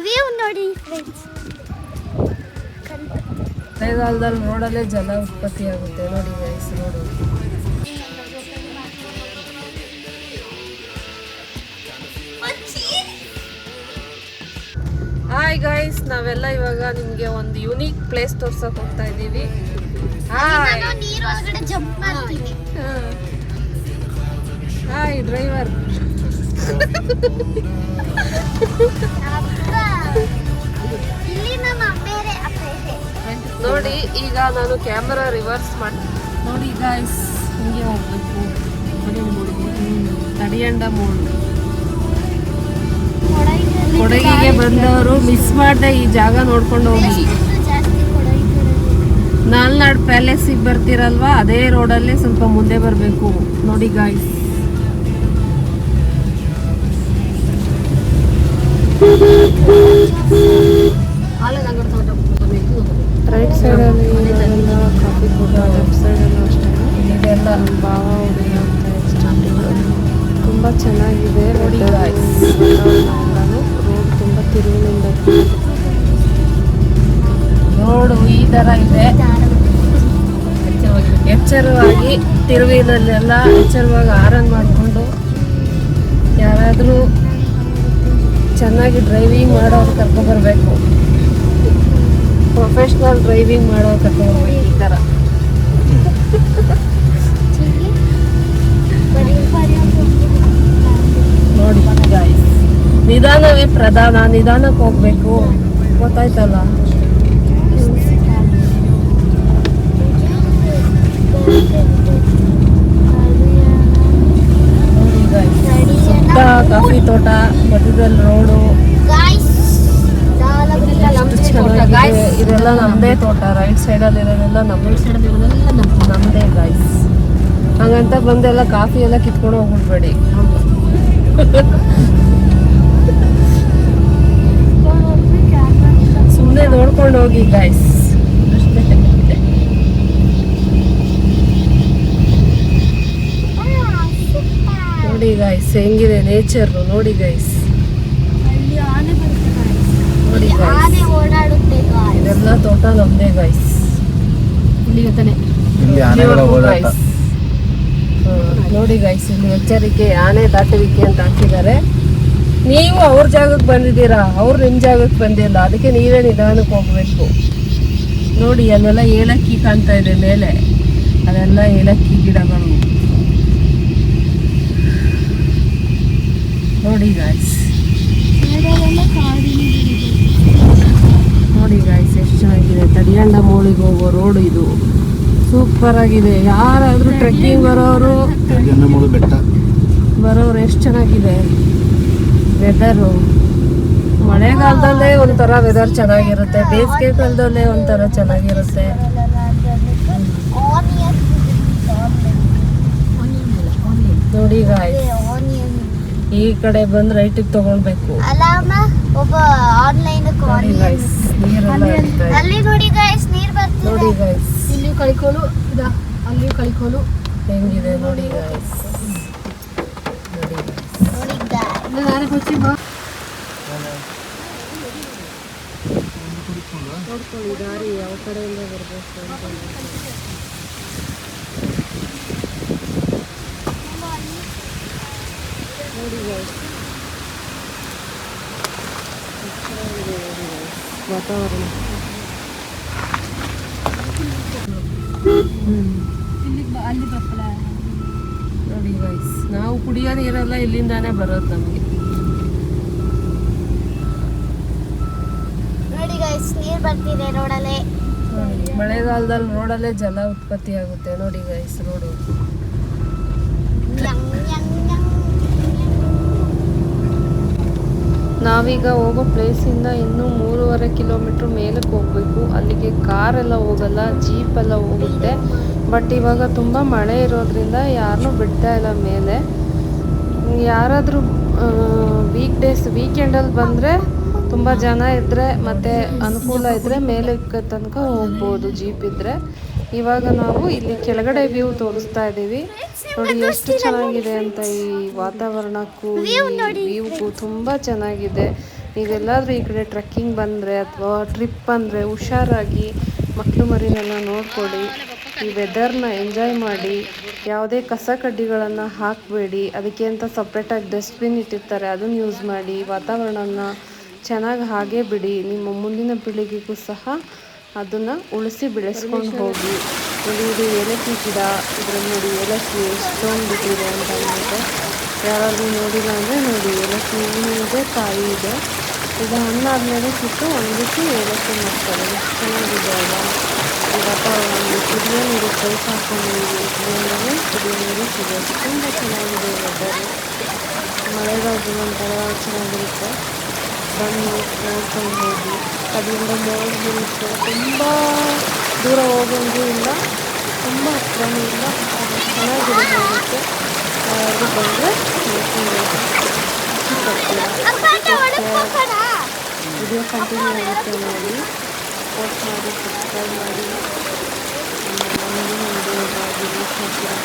View ನೋಡಿ friends. ಮಳೆಗಾಲದಲ್ಲಿ ರೋಡಲ್ಲೇ ಜಲ ಉತ್ಪತ್ತಿ ಆಗುತ್ತೆ ನೋಡಿ ಗೈಸ್. ರೋಡು ಹಾಯ್ ಗೈಸ್, ನಾವೆಲ್ಲ ಇವಾಗ ನಿಮ್ಗೆ ಒಂದು ಯುನೀಕ್ ಪ್ಲೇಸ್ ತೋರ್ಸಕ್ ಹೋಗ್ತಾ ಇದೀವಿ. ನೀರು ಒಳಗಡೆ ಜಂಪ್ ಮಾಡ್ತೀನಿ. Hi driver. ಇಲ್ಲಿ ನಮ್ಮ ಅಪ್ಪೇರೆ ನೋಡಿ, ಈಗ ನಾನು ಕ್ಯಾಮರಾ ರಿವರ್ಸ್ ಮಾಡಿ ನೋಡಿ ಗೈಸ್, ಹಿಂಗೆ ಹೋಗ್ಬೇಕು. ತಡಿಯಂಡ ಮೂಡು ಕೊಡಗಿಗೆ ಬಂದವರು ಮಿಸ್ ಮಾಡದೆ ಈ ಜಾಗ ನೋಡ್ಕೊಂಡು ಹೋಗಿ. ನಾಲ್ನಾಡ್ ಪ್ಯಾಲೇಸಿಗೆ ಬರ್ತೀರಲ್ವಾ, ಅದೇ ರೋಡಲ್ಲೇ ಸ್ವಲ್ಪ ಮುಂದೆ ಬರಬೇಕು ನೋಡಿ ಗಾಯ್ಸ್. ರೈಟ್ ಸೈಡಲ್ಲಿ ಕಾಫಿ ಕೂಡ, ಲೆಫ್ಟ್ ಸೈಡಲ್ಲೂ ಅಷ್ಟೇ. ಇದೆಲ್ಲ ಭಾವ ಉದಯ ಅಂತ ಸ್ಟಾರ್ಟಿಂಗ್ ತುಂಬ ಚೆನ್ನಾಗಿದೆ ನೋಡಿ ಗಾಯ್ಸ್. ರೋಡ್ ತುಂಬ ತಿರುವಿನಿಂದ ರೋಡು ಈ ಥರ ಇದೆ. ಎಚ್ಚರವಾಗಿ ತಿರುವಿನಲ್ಲೆಲ್ಲ ಎಚ್ಚರವಾಗಿ ಆರನ್ ಮಾಡಿಕೊಂಡು ಯಾರಾದರೂ ಚೆನ್ನಾಗಿ ಡ್ರೈವಿಂಗ್ ಮಾಡೋರು ಕರ್ಕೊಬರ್ಬೇಕು. ಪ್ರೊಫೆಷ್ನಲ್ ಡ್ರೈವಿಂಗ್ ಮಾಡೋರು ಕರ್ಕೊಬರ್ಬೇಕು ಈ ಥರ. ನೋಡಿ ಗಾಯ್ಸ್, ನಿಧಾನವೇ ಪ್ರಧಾನ, ನಿಧಾನಕ್ಕೆ ಹೋಗ್ಬೇಕು, ಗೊತ್ತಾಯ್ತಲ್ಲ. ನೋಡಿ ಗಾಯ್ಸ್, ಸುತ್ತ ಕಾಫಿ ತೋಟ, ಮಧ್ಯದಲ್ಲಿ ರೋಡು. ಚೆನ್ನಾಗಿದೆ. ಇದೆಲ್ಲ ನಮ್ಮದೇ ತೋಟ. ರೈಟ್ ಸೈಡಲ್ಲಿ ಇರೋದೆಲ್ಲ ನಮ್ಮದೇ ಗಾಯ್ಸ್. ಹಂಗಂತ ಬಂದೆಲ್ಲ ಕಾಫಿ ಎಲ್ಲ ಕಿತ್ಕೊಂಡು ಹೋಗ್ಬಿಡ್ಬೇಡಿ. ಸುಮ್ಮನೆ ನೋಡ್ಕೊಂಡು ಹೋಗಿ ಗಾಯ್ಸ್. ನೋಡಿ ಗಾಯ್ಸ್, ಹೆಂಗಿದೆ ನೇಚರ್ ನೋಡಿ ಗೈಸ್. ನೋಡಿ ಗೈಸ್, ಇದೆಲ್ಲ ತೋಟ ನಮ್ದೇ ಗೈಸ್. ನೋಡಿ ಗೈಸ್, ಇಲ್ಲಿ ಎಚ್ಚರಿಕೆ, ಆನೆ ದಾಟುವಿಕೆ ಅಂತ ಹಾಕಿದ್ದಾರೆ. ನೀವು ಅವ್ರ ಜಾಗಕ್ಕೆ ಬಂದಿದ್ದೀರಾ, ಅವ್ರು ನಿಮ್ಮ ಜಾಗಕ್ಕೆ ಬಂದಿಲ್ಲ, ಅದಕ್ಕೆ ನೀವೇ ನಿಧಾನಕ್ಕೆ ಹೋಗ್ಬೇಕು. ನೋಡಿ ಅಲ್ಲೆಲ್ಲ ಏಲಕ್ಕಿ ಕಾಣ್ತಾ ಇದೆ ಮೇಲೆ, ಅದೆಲ್ಲ ಏಲಕ್ಕಿ ಗಿಡಗಳು ನೋಡಿ ಗಾಯ್ಸ್. ನೋಡಿ ಗಾಯ್ಸ್, ಎಷ್ಟು ಚೆನ್ನಾಗಿದೆ. ತಡಿಯಂಡ ಮೋಳಿಗೆ ಹೋಗೋ ರೋಡ್ ಇದು, ಸೂಪರ್ ಆಗಿದೆ. ಯಾರಾದ್ರೂ ಟ್ರೆಕ್ಕಿಂಗ್ ಬರೋರು ಎಷ್ಟು ಚೆನ್ನಾಗಿದೆ ವೆದರು. ಮಳೆಗಾಲದಲ್ಲೇ ಒಂಥರ ವೆದರ್ ಚೆನ್ನಾಗಿರುತ್ತೆ, ಬೇಸಿಗೆ ಕಾಲದಲ್ಲೇ ಒಂಥರ ಚೆನ್ನಾಗಿರುತ್ತೆ. ನೋಡಿ ಗಾಯ್ಸ್, ಈ ಕಡೆ ಬಂದು ರೈಟಿಗೆ ತಗೊಳ್ಬೇಕು. ನೋಡಿ ಗೈಸ್, ನೀರೆಲ್ಲ ನೋಡಿ ಗೈಸ್, ನೀರು ಬರ್ತದೆ. ನೋಡಿ ಗೈಸ್, ಇಲ್ಲಿಯೂ ಕಳಿಕೋಲು ಇದೆ, ಅಲ್ಲಿಯೂ ಕಳಿಕೋಲು ಹೆಂಗಿದೆ ನೋಡಿ ಗೈಸ್. ನೋಡಿ ಗೈಸ್, ನಾನೇ ಕೊಡ್ತೀನಿ ಬಾ. ನೋಡ್ಕೊಳ್ಳಿ ದಾರಿ ಯಾವ ಕಡೆಯಿಂದ ಬರಬೇಕು ಅಂತ. ನೋಡಿ ಗೈಸ್, ವಾತಾವರಣ. ಅಲ್ಲಿ ಬಪ್ಪಲ ನೋಡಿ ಗೈಸ್, ನಾವು ಕುಡಿಯೋ ನೀರೆಲ್ಲ ಇಲ್ಲಿಂದಾನೇ ಬರೋದು ನಮಗೆ. ನೋಡಿ ಗೈಸ್, ನೀರು ಬರ್ತಿದೆ ರೋಡಲ್ಲೇ. ಮಳೆಗಾಲದಲ್ಲಿ ರೋಡಲ್ಲೇ ಜಲ ಉತ್ಪತ್ತಿ ಆಗುತ್ತೆ ನೋಡಿ ಗೈಸ್. ರೋಡು ನಾವೀಗ ಹೋಗೋ ಪ್ಲೇಸಿಂದ ಇನ್ನೂ 3.5 ಕಿಲೋಮೀಟ್ರ್ ಮೇಲಕ್ಕೆ ಹೋಗಬೇಕು. ಅಲ್ಲಿಗೆ ಕಾರೆಲ್ಲ ಹೋಗಲ್ಲ, ಜೀಪ್ ಎಲ್ಲ ಹೋಗುತ್ತೆ. ಬಟ್ ಇವಾಗ ತುಂಬ ಮಳೆ ಇರೋದ್ರಿಂದ ಯಾರನ್ನೂ ಬಿಡ್ತಾ ಇಲ್ಲ ಮೇಲೆ. ಯಾರಾದರೂ ವೀಕೆಂಡಲ್ಲಿ ಬಂದರೆ ತುಂಬ ಜನ ಇದ್ದರೆ ಮತ್ತು ಅನುಕೂಲ ಇದ್ದರೆ ಮೇಲೆ ತನಕ ಹೋಗ್ಬೋದು ಜೀಪ್ ಇದ್ದರೆ. ಇವಾಗ ನಾವು ಇಲ್ಲಿ ಕೆಳಗಡೆ ವ್ಯೂ ತೋರಿಸ್ತಾ ಇದ್ದೀವಿ. ನೋಡಿ ಎಷ್ಟು ಚೆನ್ನಾಗಿದೆ ಅಂತ. ಈ ವಾತಾವರಣಕ್ಕೂ ವ್ಯೂಗೂ ತುಂಬ ಚೆನ್ನಾಗಿದೆ. ನೀವೆಲ್ಲಾದರೂ ಈ ಕಡೆ ಟ್ರೆಕ್ಕಿಂಗ್ ಬಂದರೆ ಅಥವಾ ಟ್ರಿಪ್ ಬಂದರೆ ಹುಷಾರಾಗಿ ಮಕ್ಕಳು ಮರಿನೆಲ್ಲ ನೋಡ್ಕೊಳ್ಳಿ. ಈ ವೆದರ್ನ ಎಂಜಾಯ್ ಮಾಡಿ. ಯಾವುದೇ ಕಸ ಕಡ್ಡಿಗಳನ್ನು ಹಾಕಬೇಡಿ. ಅದಕ್ಕೆ ಅಂತ ಸಪ್ರೇಟಾಗಿ ಡಸ್ಟ್ಬಿನ್ ಇಟ್ಟಿರ್ತಾರೆ, ಅದನ್ನು ಯೂಸ್ ಮಾಡಿ. ವಾತಾವರಣನ ಚೆನ್ನಾಗಿ ಹಾಗೆ ಬಿಡಿ. ನಿಮ್ಮ ಮುಂದಿನ ಪೀಳಿಗೆಗೂ ಸಹ ಅದನ್ನು ಉಳಿಸಿ ಬೆಳೆಸ್ಕೊಂಡು ಹೋಗಿ. ನೋಡಿ ಇದು ಏಲಕ್ಕಿ ಗಿಡ, ಇದರಲ್ಲಿ ನೋಡಿ ಏಲಕ್ಕಿ ಎಷ್ಟೊಂದು ಬಿಟ್ಟಿದೆ ಅಂತ ಅಂದ್ಬಿಟ್ಟು. ಯಾರಾದರೂ ನೋಡಿಲ್ಲ ಅಂದರೆ ನೋಡಿ, ಏಲಕ್ಕಿ ಹೂವು ಇದೆ, ಕಾಯಿ ಇದೆ. ಇದು ಹಣ್ಣಾದ್ಮೇಲೆ ಕಿತ್ತು ಒಣಗಿಸಿ ಏಲಕ್ಕಿ ಮಾಡ್ತಾರೆ. ಎಷ್ಟು ಚೆನ್ನಾಗಿದೆ ಅಲ್ಲ ಈ ವಾತಾವರಣ. ಕುದಿಯೋ ನೀರು ಪೈಪ್ ಹಾಕೊಂಡು ಇದರಿಂದಲೇ ಕುದಿಯೋ ನೀರು ಸಿಗೋದು. ತುಂಬ ಚೆನ್ನಾಗಿದೆ ವೆದರು. ಮಳೆಗಾಲದ ಒಂಥರ ಚೆನ್ನಾಗಿರುತ್ತೆ. ಬನ್ನಿ ನೋಡ್ಕೊಂಡು ಹೋಗಿ. ಅದರಿಂದ ಮೋಡ್ ಬೀಳುತ್ತೆ. ತುಂಬ ದೂರ ಹೋಗೋಂಗೂ ಇಲ್ಲ, ತುಂಬ ಹತ್ರನೂ ಇಲ್ಲ. ಚೆನ್ನಾಗಿದೆ ಹೋಗುತ್ತೆ. ಯಾರಾದರೂ ಬಂದರೆ ನೋಡ್ಕೊಂಡು ಹೋಗಿ. ವಿಡಿಯೋ ಕಂಟಿನ್ಯೂ ಆಗುತ್ತೆ ನೋಡಿ. ಸಪೋರ್ಟ್ ಮಾಡಿ, ಸಬ್ಸ್ಕ್ರೈಬ್ ಮಾಡಿ. ಮುಂದಿನ ವಿಡಿಯೋಗಾಗಿ ವೇಟ್ ಮಾಡ್ತೀರಾ.